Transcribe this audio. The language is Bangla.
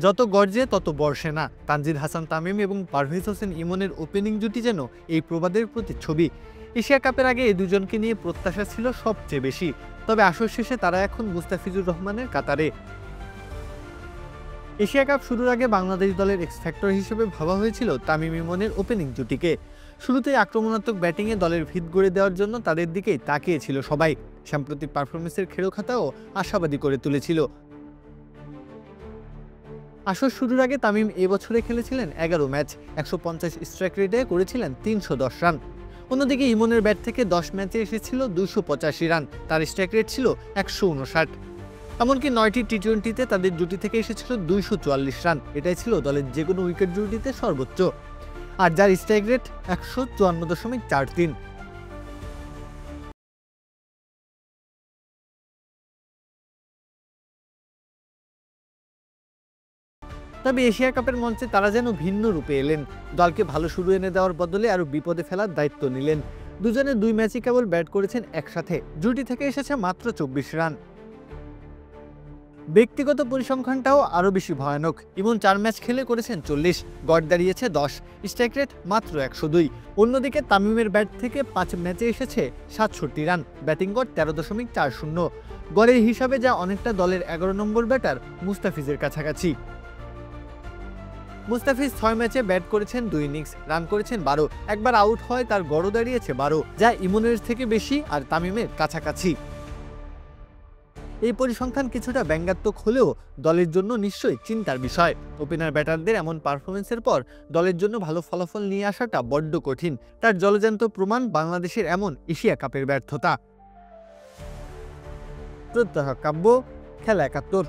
যত গর্জে তত বর্ষে না। তানজিদ হাসান তামিম এবং পারভেজ হোসেন ইমনের ওপেনিং জুটি যেন এই প্রবাদের প্রতিচ্ছবি। এশিয়া কাপের আগে এই দুজনকে নিয়ে প্রত্যাশা ছিল সবচেয়ে বেশি, তবে আসর শেষে তারা এখন মুস্তাফিজুর রহমানের কাতারে। এশিয়া কাপ শুরুর আগে বাংলাদেশ দলের এক্স ফ্যাক্টর হিসেবে ভাবা হয়েছিল তামিম ইমনের ওপেনিং জুটিকে। শুরুতেই আক্রমণাত্মক ব্যাটিংয়ে দলের ভিত গড়ে দেওয়ার জন্য তাদের দিকেই তাকিয়েছিল সবাই। সাম্প্রতিক পারফরমেন্সের খেলো খাতাও আশাবাদী করে তুলেছিল। আসর শুরুর আগে তামিম এবছরে খেলেছিলেন ১১ ম্যাচ, ১৫০ স্ট্রাইক রেটে করেছিলেন ৩১০ রান। অন্যদিকে ইমনের ব্যাট থেকে ১০ ম্যাচে এসেছিল ২৮৫ রান, তার স্ট্রাইক রেট ছিল ১৫৯। এমনকি ৯টি টি-টোয়েন্টিতে তাদের জুটি থেকে এসেছিল ২৪৪ রান, এটাই ছিল দলের যে কোনো উইকেট জুটিতে সর্বোচ্চ, আর যার স্ট্রাইক রেট ১৫৪.৪৩। তবে এশিয়া কাপের মঞ্চে তারা যেন ভিন্ন রূপে এলেন। দলকে ভালো শুরু এনে দেওয়ার বদলে আরও বিপদে ফেলার দায়িত্ব নিলেন। দুজনে ২ ম্যাচই কেবল ব্যাট করেছেন একসাথে, জুটি থেকে এসেছে মাত্র ২৪ রান। ব্যক্তিগত পরিসংখ্যানটাও আরও বেশি ভয়ানক। ইমন ৪ ম্যাচ খেলে করেছেন ৪০, গড় দাঁড়িয়েছে ১০, স্ট্রাইক রেট মাত্র ১০২। অন্যদিকে তামিমের ব্যাট থেকে ৫ ম্যাচে এসেছে ৬৭ রান, ব্যাটিং গড় ১৩.৪০। গড়ের হিসাবে যা অনেকটা দলের ১১ নম্বর ব্যাটার মুস্তাফিজের কাছাকাছি। মুস্তাফিজ ৬ ম্যাচে ব্যাট করেছেন ২ ইনিংস, রান করেছেন ১২, একবার আউট হয় তার গড়ও দাঁড়িয়েছে ১২, যা ইমনের থেকে বেশি আর তামিমের কাছাকাছি। এই পরিসংখ্যান কিছুটা ব্যঙ্গাত্মক হলেও দলের জন্য নিশ্চয়ই চিন্তার বিষয়। ওপেনার ব্যাটারদের এমন পারফরমেন্সের পর দলের জন্য ভালো ফলাফল নিয়ে আসাটা বড্ড কঠিন, তার জলজ্যান্ত প্রমাণ বাংলাদেশের এমন এশিয়া কাপের ব্যর্থতা। প্রত্যহ কাব্য, খেলা ৭১।